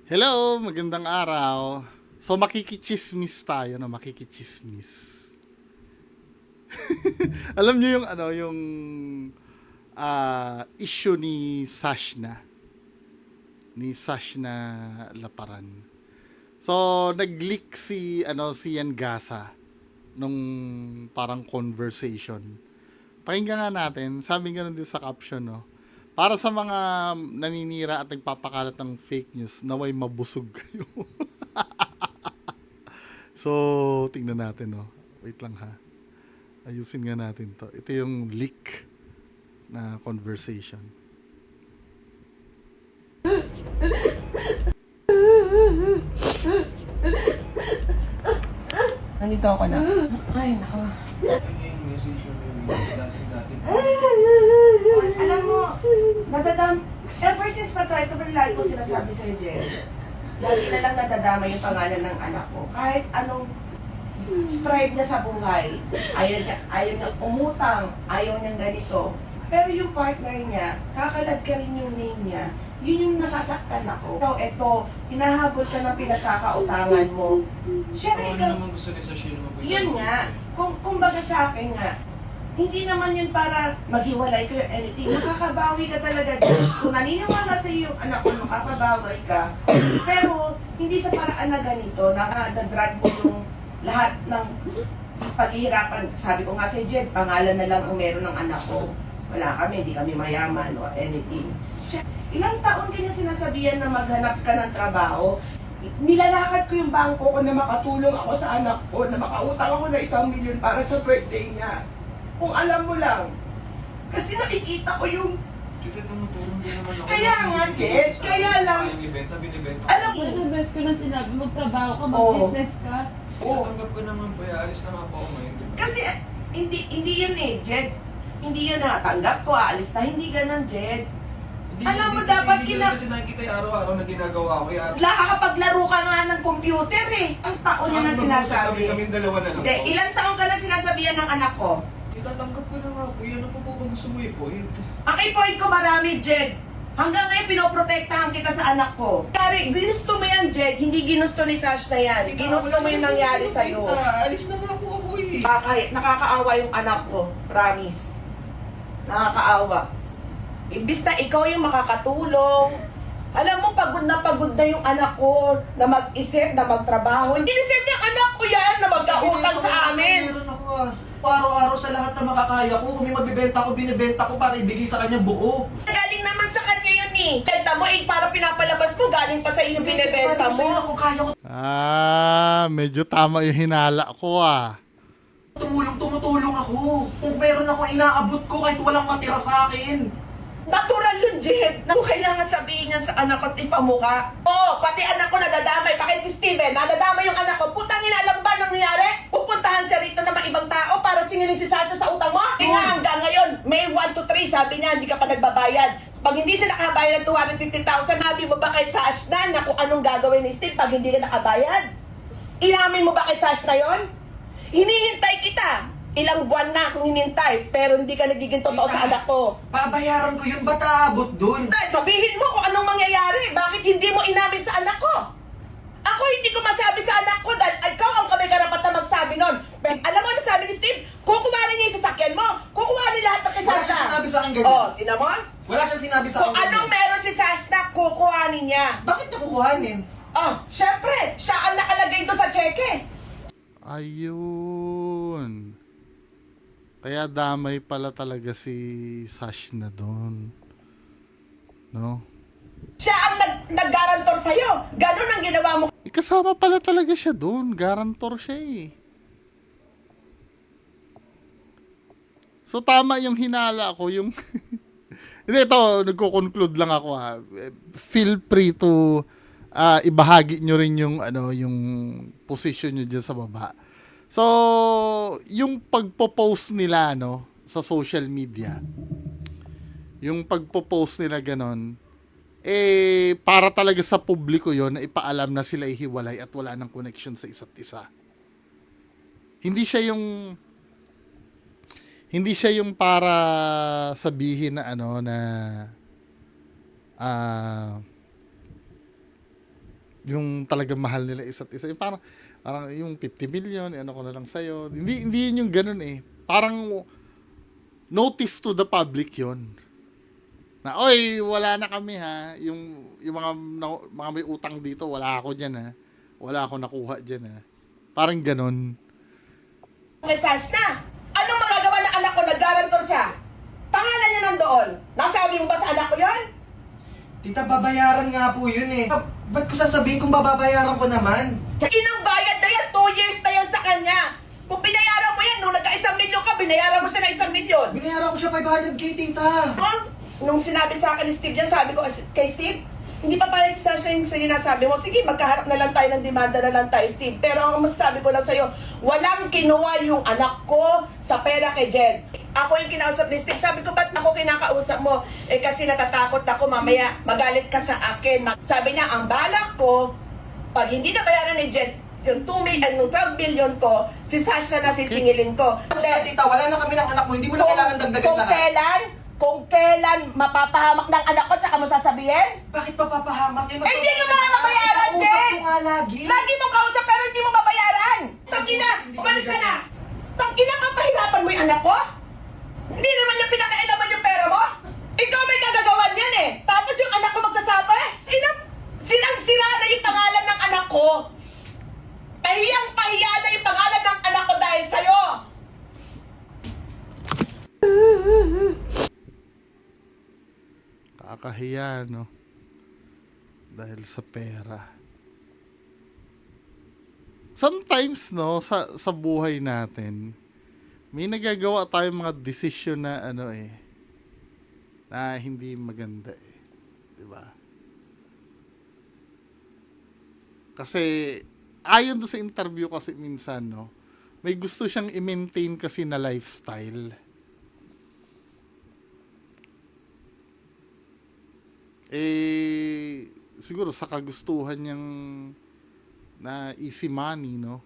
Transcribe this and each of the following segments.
Hello, magandang araw. So makikichismis tayo na makikichismis. Alam niyo yung issue ni Sashna Laparan. So nag-leak si Yan Gasa nung parang conversation. Pakinggan nga natin, sabi nga din sa caption, no. Para sa mga naninira at nagpapakalat ng fake news, naway mabusog kayo. So, tingnan natin, no. Wait lang ha. Ayusin nga natin to. Ito yung leak na conversation. Nandito ako na. Ay, nako. Alam mo, ever since pa ito ba lagi ko sinasabi sa'yo, Jen? Lagi na lang nadadama yung pangalan ng anak ko. Kahit anong strive niya sa buhay, ayaw niya umutang, ayaw niya ganito. Pero yung partner niya, kakalad ka rin yung name niya, yun yung nasasaktan ako. So, eto, hinahabol ka ng pinagkakautangan mo. Siyempre, Ano naman gusto ni Sashi naman? yun nga, kumbaga sa akin nga, hindi naman yun para maghiwalay ko or anything. Makakabawi ka talaga dyan. Kung naniniwala sa iyo yung anak ko, makakabawi ka. Pero, hindi sa paraan na ganito, na-drag mo yung lahat ng paghihirapan. Sabi ko nga sa Jed, pangalan na lang ang meron ng anak ko. Wala kami, hindi kami mayaman or anything. Ilang taon kanya sinasabihan na maghanap ka ng trabaho. Nilalakad ko yung bangko ko na makatulong ako sa anak ko, na makautang ako na 1 million para sa birthday niya. Kung alam mo lang. Kasi nakikita ko yung... Sige, tumutulong din naman ako. Kaya nga, Jed, kaya lang. Kaya ibenta, binibenta. Alam mo, Ilang beses ko na sinabi, magtrabaho ka, Oo. mag-business ka. Tatanggap ko naman po, alis na nga po ako ngayon. Diba? kasi hindi yun eh, Jed. Hindi yun natanggap ko, aalis na. Hindi ganun, Jed. Alam mo, dapat Hindi kasi nakikita yung araw-araw na ginagawa ko. Nakakapaglaro ka nga ng computer eh. Ang taon niya na sinasabi. Kaming dalawa na lang. Hindi, ilang taon ka na sinasabihan ng anak ko? Itatanggap ko na nga po. Yan ang po ba gusto mo i-point? Ang i-point ko marami, Jed. Hanggang ngayon, pinoprotektahan kita sa anak ko. Kari, ginusto mo yan, Jed. Hindi ginusto ni Sash na yan. Ginusto mo yung nangyari sa'yo. Alis na nga po ako eh. Nakakaawa yung anak ko. Promise. Nakakaawa. Imbis na ikaw yung makakatulong. Alam mo, pagod na yung anak ko na mag-isip, na magtrabaho. Hindi deserve yung anak ko yan na magkautang sa amin. Meron ako araw-araw sa lahat na makakaya ko. Kung may mabibenta ko, binibenta ko para ibigay sa kanya buo. Galing naman sa kanya yun eh. Benta mo eh, para pinapalabas mo, galing pa sa iyo binibenta mo. Kung kaya ko Medyo tama yung hinala ko tumutulong ako. Kung meron ako inaabot ko kahit walang matira sa akin. Natural yun, Jed. Na kung kailangan sabihin niya sa anak ko at ipamuka. Oo, pati anak ko nadadamay. Bakit Steven, nadadamay yung anak ko. Putang ina, alam ba nang nangyari? Pupuntahan siya rito ng mga ibang tao para singilin si Sasha sa utang mo? Nga hanggang ngayon, May 1 to 3, sabi niya, hindi ka pa nagbabayad. Pag hindi siya nakabayad ng 250,000, sabi mo ba kay Sash na kung anong gagawin ni Steve pag hindi ka nakabayad? Inamin mo ba kay Sash na yun? Hinihintay kita. Ilang buwan na akong hinintay, pero hindi ka nagiging totoo sa anak ko. Babayaran ko yun, ba't aabot dun? Sabihin mo kung anong mangyayari. Bakit hindi mo inamin sa anak ko? Ako hindi ko masabi sa anak ko dahil ikaw ang kami karapat na magsabi nun. Pero alam mo ano sabi ni Steve? Kukuhanin niya yung sasakyan mo. Kukuhanin lahat ng Wala kisasya. siyang sinabi sa akin ganyan. Oh, tinan mo? Wala siyang sinabi sa Kung akin anong meron si Sashna, kukuhanin niya. Bakit niya kukuhanin? Oh, syempre, siya ang nakalagay doon sa cheque. Ayun. Kaya damay pala talaga si Sash na doon. No? Siya ang nag-garantor sa'yo. Ganun ang ginawa mo. Kasama pala talaga siya doon. Garantor siya eh. So tama yung hinala ko, yung... Hindi, ito, nagko-conclude lang ako Feel free to ibahagi nyo rin yung, yung position nyo dyan sa baba. So, yung pagpo-post nila, sa social media, yung pagpo-post nila ganon, para talaga sa publiko yon na ipaalam na sila ihiwalay at wala ng connection sa isa't isa. Hindi siya yung para sabihin na Yung talagang mahal nila isa't isa. Yung parang yung 50 million, ano ko na lang sa'yo. Hindi yun yung ganun eh. Parang notice to the public yun. Na, oy, wala na kami ha. Yung mga may utang dito, wala ako dyan ha. Wala ako nakuha dyan ha. Parang ganun. Message na. Anong magagawa ng anak ko? Nag-guarantor siya. Pangalan niya nandoon. Nasabi mo ba sa anak ko yon? Tita, babayaran nga po yun eh. Ba't ko sasabihin kung babayaran ko naman? Inang bayad na yan. 2 years na yan sa kanya. Kung binayaran mo yan, nung nagka-1 milyon ka, binayaran mo siya na 1 milyon. Binayaran ko siya 500k, tita. Nung sinabi sa akin ni Steve yan, sabi ko kay Steve, hindi pa pala sa siya yung sinasabi mo, sige, magkaharap na lang tayo ng demanda na lang tayo, Steve. Pero ang masasabi ko lang sa'yo, walang kinuha yung anak ko sa pera kay Jen. Ako yung kinausap ni Steve. Sabi ko, ba't ako kinakausap mo? Eh kasi natatakot ako, mamaya magalit ka sa akin. Sabi niya, ang balak ko, pag hindi na bayaran ni Jen, yung 12 million ko, si Sasha na sisingilin ko. Tita, wala na kami ng anak mo. Hindi mo na kailangan dagdagan lahat. Kung kailan mapapahamak ng anak ko, tsaka mo sasabihin? Bakit papapahamak? Eh, hindi mo mababayaran, Jen! Kausap ko nga lagi. Lagi mong kausap pero hindi mo mabayaran! Tangina! Umalis ka na! Tangina ka, pahirapan mo yung anak ko? Hindi naman niya pinakailaman yung pera mo? Ikaw may kagagawan yan eh! Tapos yung anak ko magsasabi? Sirang-sira na yung pangalan ng anak ko! Pahiyang-pahiya na yung pangalan ng anak ko dahil sa'yo! Kakahiya, no? Dahil sa pera. Sometimes, no, sa buhay natin, may nagagawa tayong mga desisyon na, na hindi maganda eh. Diba? Kasi, ayon doon sa interview kasi minsan, no, may gusto siyang i-maintain kasi na lifestyle. Siguro sa kagustuhan niyang na easy money, no?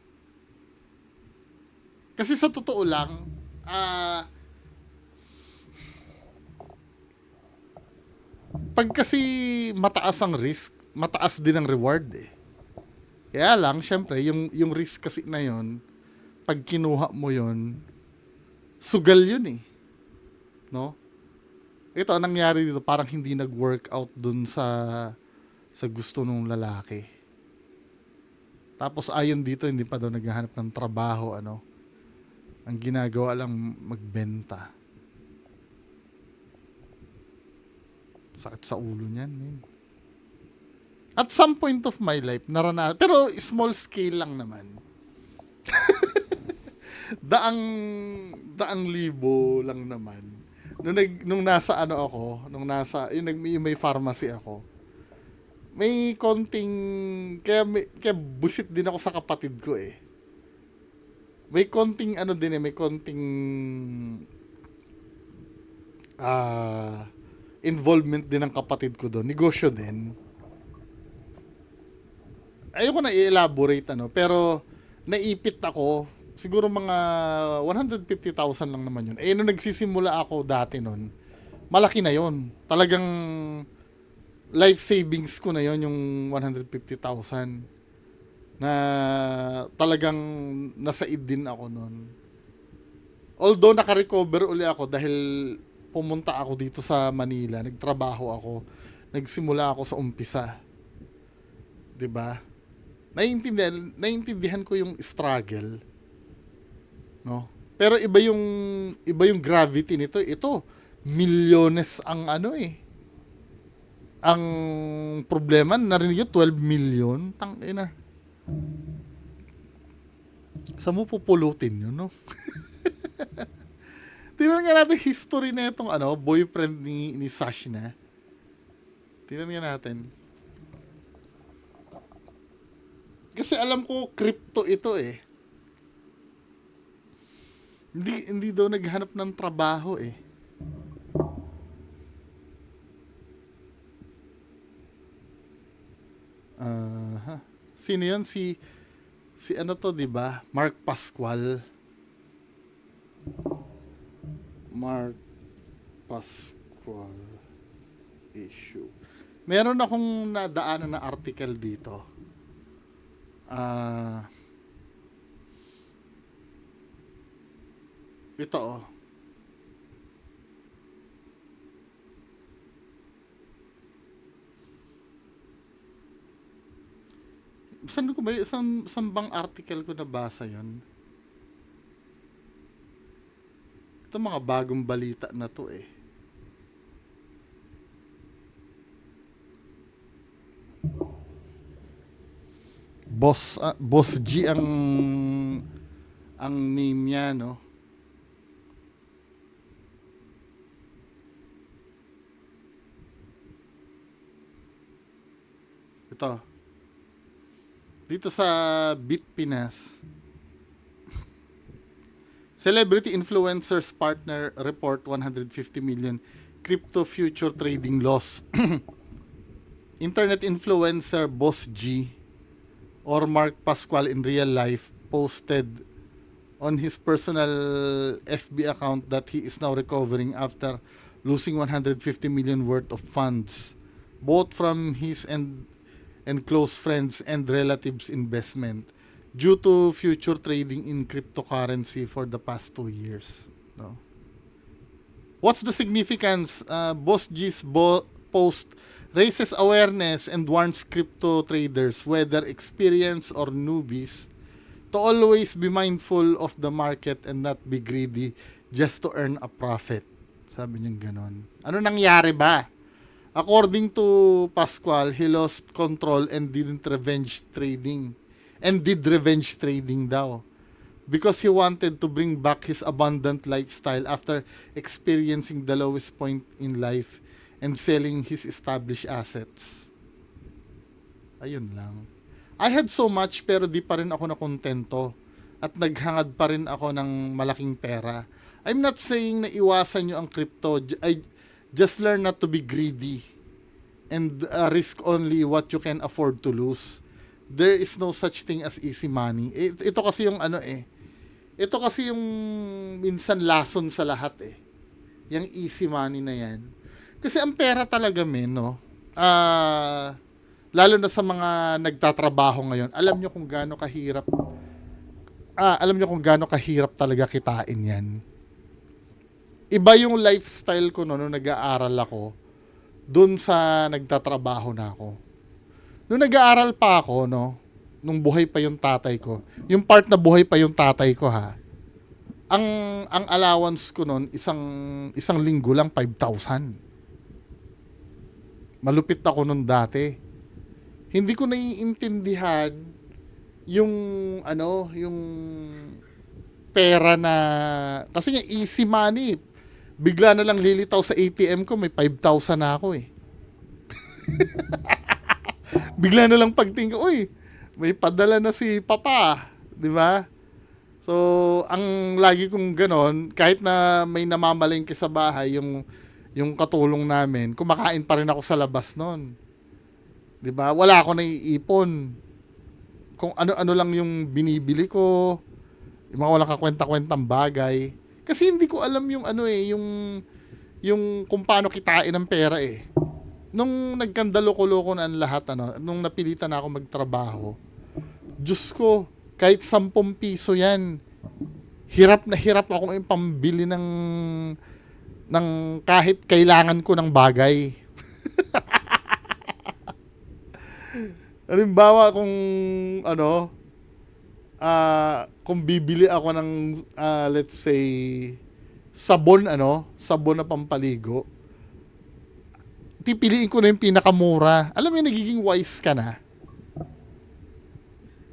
Kasi sa totoo lang, pag kasi mataas ang risk, mataas din ang reward eh. Kaya lang, syempre, yung risk kasi na yon, pag kinuha mo yon, sugal yun eh. No? Ito, ang nangyari dito, parang hindi nag-workout dun sa gusto nung lalaki. Tapos ayon dito, hindi pa daw naghahanap ng trabaho, Ang ginagawa lang magbenta. Sakit sa ulo niyan, man. At some point of my life, pero small scale lang naman. daang libo lang naman. Nung nasa yung may pharmacy ako, may konting, kaya busit din ako sa kapatid ko eh. May konting may konting involvement din ng kapatid ko doon. Negosyo din. Ayoko na i-elaborate pero naipit ako. Siguro mga 150,000 lang naman yun. Nung nagsisimula ako dati nun, malaki na yun. Talagang life savings ko na yun, yung 150,000. Na talagang nasaid din ako nun. Although naka-recover uli ako dahil pumunta ako dito sa Manila, nagtrabaho ako, nagsimula ako sa umpisa. 'Di ba? Naiintindihan ko yung struggle. No? Pero iba yung gravity nito. Ito, milyones ang ang problema, narinig yun, 12 million. Tangina. Saan mo pupulutin yun, no? Tingnan nga natin history na itong boyfriend ni Sashna. Tingnan nga natin. Kasi alam ko, crypto ito eh. Hindi daw naghanap ng trabaho eh. Sino yun? Si to, 'di ba? Mark Pascual. Mark Pascual issue. Meron akong nadaanan na article dito. Ah, ito oh. Saan ko ba saan bang article ko nabasa yon? Ito mga bagong balita na to eh. Boss G ang name niya, no? Ito. Dito sa Bitpinas. Celebrity influencers partner report 150 million crypto future trading loss. Internet influencer Boss G or Mark Pascual in real life posted on his personal FB account that he is now recovering after losing 150 million worth of funds, both from his and close friends and relatives investment due to future trading in cryptocurrency for the past 2 years. No? What's the significance? Boss G's post raises awareness and warns crypto traders, whether experienced or newbies, to always be mindful of the market and not be greedy just to earn a profit. Sabi niya ganon. Ano nangyari ba? According to Pascual, he lost control and did revenge trading daw because he wanted to bring back his abundant lifestyle after experiencing the lowest point in life and selling his established assets. Ayun lang. I had so much pero di pa rin ako nakontento at naghangad pa rin ako ng malaking pera. I'm not saying na iwasan nyo ang crypto. I just learn not to be greedy and risk only what you can afford to lose. There is no such thing as easy money. Ito kasi yung ano eh. Ito kasi yung minsan lason sa lahat eh. Yung easy money na yan. Kasi ang pera talaga no. Lalo na sa mga nagtatrabaho ngayon, alam nyo kung gaano kahirap talaga kitain yan. Iba yung lifestyle ko nung nag-aaral ako dun sa nagtatrabaho na ako. Nung nag-aaral pa ako, nung buhay pa yung tatay ko, yung part na buhay pa yung tatay ko ang allowance ko nun, isang linggo lang 5,000. Malupit ako nun dati. Hindi ko naiintindihan yung pera na, kasi nga easy money. Bigla na lang lilitaw sa ATM ko, may 5,000 na ako eh. Bigla na lang pagtingin ko, uy, may padala na si Papa, di ba? So, ang lagi kong ganon, kahit na may namamalengke sa bahay, yung katulong namin, kumakain pa rin ako sa labas noon. Di ba? Wala ako naiipon. Kung ano-ano lang yung binibili ko, yung mga walang kakwenta-kwentang bagay. Kasi hindi ko alam yung yung kung paano kitain ng pera eh. Nung nagkandaloko-loko na ang lahat, nung napilitan na ako magtrabaho, Diyos ko, kahit 10 piso yan, hirap na hirap akong ipambili ng kahit kailangan ko ng bagay. Halimbawa kung bibili ako ng let's say sabon na pampaligo, pipiliin ko na yung pinakamura. Alam mo, nagiging wise ka na.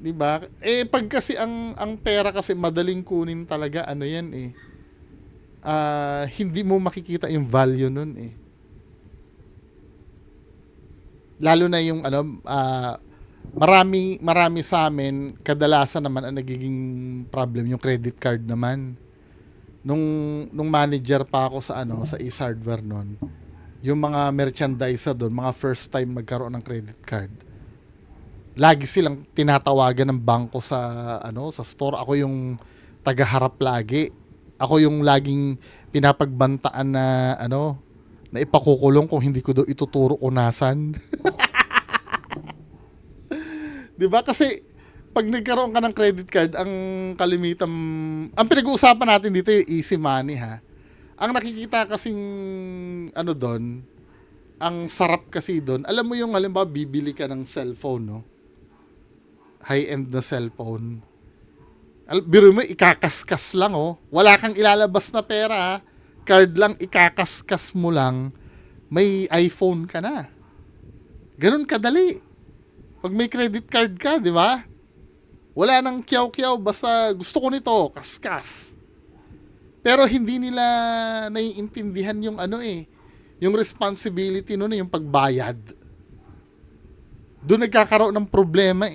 'Di ba? Pag kasi ang pera kasi madaling kunin talaga, yan eh. Hindi mo makikita yung value nun eh. Lalo na yung marami sa amin, kadalasan naman ang nagiging problem yung credit card naman. Nung manager pa ako sa Ace Hardware noon, yung mga merchandiser doon, mga first time magkaroon ng credit card, lagi silang tinatawagan ng bangko sa store. Ako yung tagaharap lagi. Ako yung laging pinapagbantaan na na ipakukulong kung hindi ko daw ituturo kung nasan. 'Di ba? Kasi pag nagkaroon ka ng credit card, ang kalimitan, ang pinag-uusapan natin dito yung easy money ha. Ang nakikita kasing ano doon, ang sarap kasi doon, alam mo yung halimbawa bibili ka ng cellphone, no? High-end na cellphone. Biro mo, ikakaskas lang, oh. Wala kang ilalabas na pera, ha? Card lang, ikakaskas mo lang, may iPhone ka na. Ganun kadali. Pag may credit card ka, di ba? Wala nang kiyaw-kiyaw, basta gusto ko nito, kaskas. Pero hindi nila naiintindihan yung ano yung responsibility nun, yung pagbayad. Doon nagkakaroon ng problema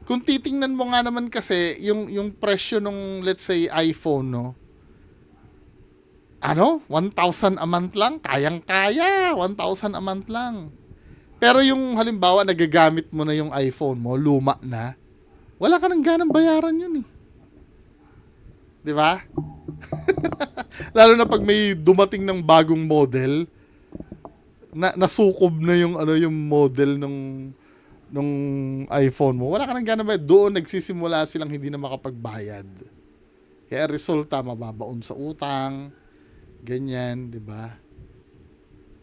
Kung titingnan mo nga naman kasi yung presyo nung let's say iPhone, no? 1,000 a month lang, kayang-kaya, 1,000 a month lang. Pero yung halimbawa nagagamit mo na yung iPhone mo, luma na, wala ka nang ganang bayaran yun 'Di ba? Lalo na pag may dumating ng bagong model, nasukob na yung yung model nung iPhone mo. Wala ka nang gana ba? Doon nagsisimula silang hindi na makapagbayad. Kaya resulta mababaon sa utang, ganyan, 'di ba?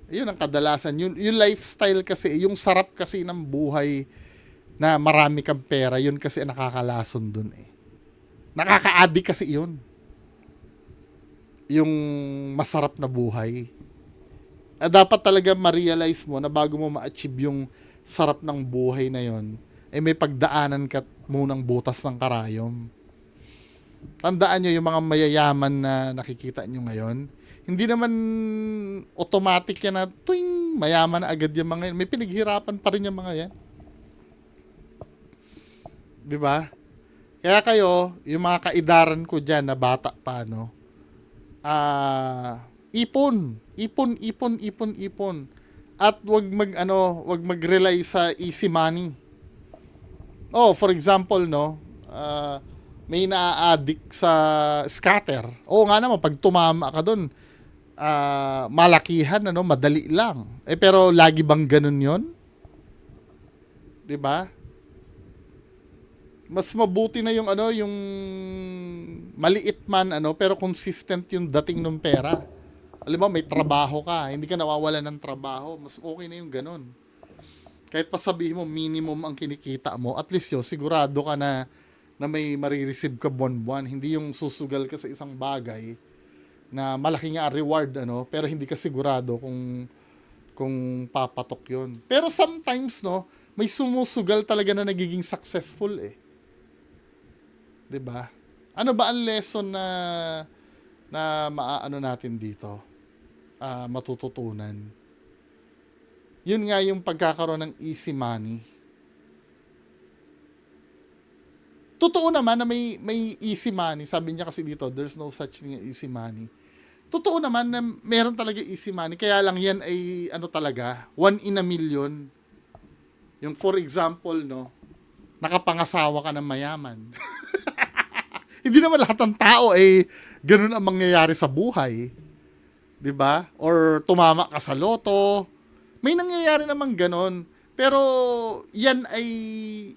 Ayun ang kadalasan, yung lifestyle kasi, yung sarap kasi ng buhay na marami kang pera, yun kasi ang nakakalason dun Nakaka-addict kasi yun. Yung masarap na buhay. Dapat talaga ma-realize mo na bago mo ma-achieve yung sarap ng buhay na yon, may pagdaanan ka munang butas ng karayom. Tandaan nyo yung mga mayayaman na nakikita nyo ngayon, hindi naman automatic yan na tuwing mayaman na agad yung mga yan. May pinaghirapan pa rin yung mga yan. Di ba? Kaya kayo, yung mga kaidaran ko dyan na bata pa, ipon. At wag mag-rely sa easy money. For example, may na-addict sa scatter. Oo nga naman, pag tumama ka doon, malakihan, madali lang. Pero lagi bang ganun yon? 'Di ba? Mas mabuti na yung yung maliit man pero consistent yung dating ng pera. Alam mo, may trabaho ka, hindi ka nawawalan ng trabaho, mas okay na yung ganun. Kahit pa sabihin mo minimum ang kinikita mo, at least sigurado ka na may marireceive ka buwan-buwan, hindi yung susugal ka sa isang bagay na malaki nga reward pero hindi ka sigurado kung papatok yun. Pero sometimes may sumusugal talaga na nagiging successful 'Di ba? Ano ba ang lesson na maaano natin dito? Matututunan. Yun nga yung pagkakaroon ng easy money. Totoo naman na may easy money. Sabi niya kasi dito, there's no such thing as easy money. Totoo naman na meron talaga easy money. Kaya lang yan ay talaga, 1 in a million. Yung for example, nakapangasawa ka ng mayaman. Hindi naman lahat ng tao ganun ang mangyayari sa buhay. 'Di ba? Or tumama ka sa loto. May nangyayari naman ganun. Pero yan ay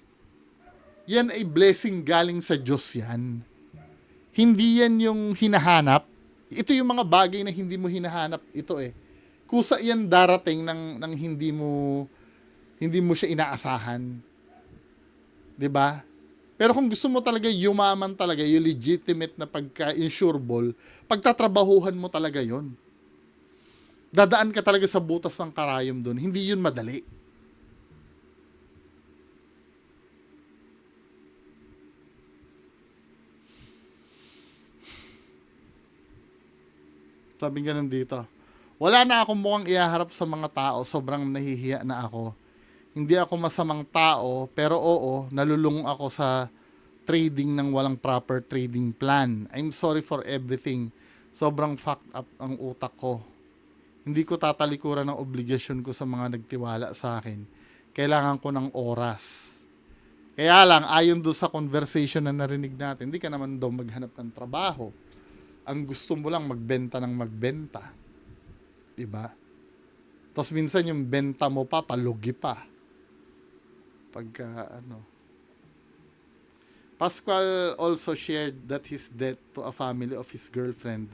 blessing galing sa Diyos yan. Hindi yan yung hinahanap. Ito yung mga bagay na hindi mo hinahanap ito Kusa yan darating ng hindi mo siya inaasahan. 'Di ba? Pero kung gusto mo talaga yumaman talaga, yung legitimate na pagka-insurable, pagtatrabahuhan mo talaga yon. Dadaan ka talaga sa butas ng karayom doon. Hindi yun madali. Sabi nga dito, wala na akong mukhang ihaharap sa mga tao, sobrang nahihiya na ako. Hindi ako masamang tao, pero nalulung ako sa trading ng walang proper trading plan. I'm sorry for everything. Sobrang fucked up ang utak ko. Hindi ko tatalikuran ng obligasyon ko sa mga nagtiwala sa akin. Kailangan ko ng oras. Kaya lang, ayon doon sa conversation na narinig natin, hindi ka naman daw maghanap ng trabaho. Ang gusto mo lang magbenta ng magbenta. Diba? Tapos minsan yung benta mo pa, palugi pa. Pagka Pascual also shared that his death to a family of his girlfriend,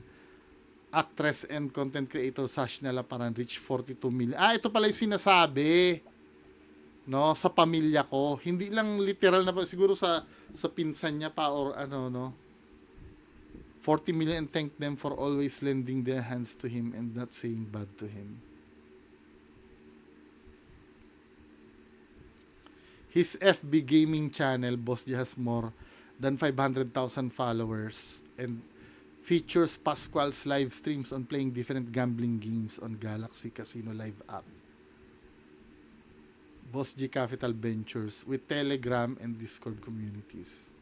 actress and content creator Sashna Laparan, reached 42 million. Ito pala yung sinasabi. No, sa pamilya ko. Hindi lang literal na, siguro sa pinsan niya pa or ano, no. 40 million and thank them for always lending their hands to him and not saying bad to him. His FB gaming channel, Boss G, has more than 500,000 followers and features Pascual's live streams on playing different gambling games on Galaxy Casino Live app. Boss G Capital Ventures with Telegram and Discord communities.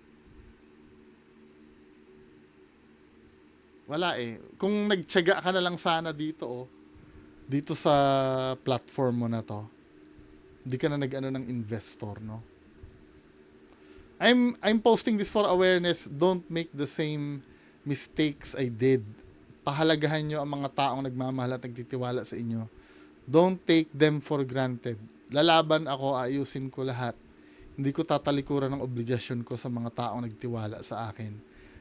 Wala eh. Kung nagtiyaga ka na lang sana dito, dito sa platform mo na to, hindi ka na nag-ano ng investor, no? I'm posting this for awareness. Don't make the same mistakes I did. Pahalagahan nyo ang mga taong nagmamahal at nagtitiwala sa inyo. Don't take them for granted. Lalaban ako, ayusin ko lahat. Hindi ko tatalikuran ng obligasyon ko sa mga taong nagtiwala sa akin.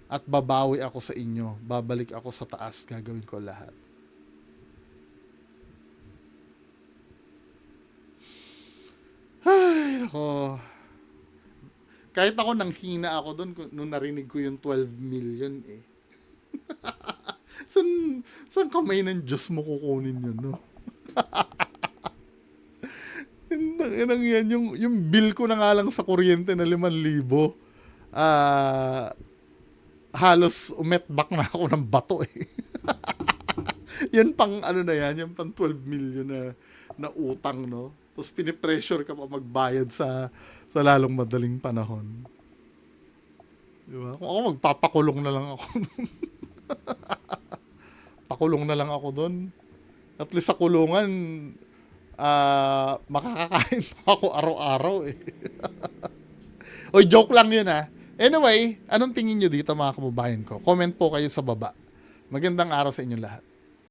At babawi ako sa inyo. Babalik ako sa taas. Gagawin ko lahat. Ay, nako. Kahit ako nanghina ako doon nung narinig ko yung 12 million eh. Saan kamay ng Diyos mo kukunin yun, no? Yan, yung bill ko na nga lang sa kuryente na 5,000. Halos umetbak na ako ng bato eh. Yan pang ano na yan, yung pang 12 million na utang, no? Tapos pinipressure ka pa magbayad sa lalong madaling panahon. Di ba? Kung ako, magpapakulong na lang ako. Pakulong na lang ako doon. At least sa kulungan, makakakain pa ako araw-araw eh. Oy, joke lang yun ha. Anyway, anong tingin nyo dito mga kababayan ko? Comment po kayo sa baba. Magandang araw sa inyo lahat.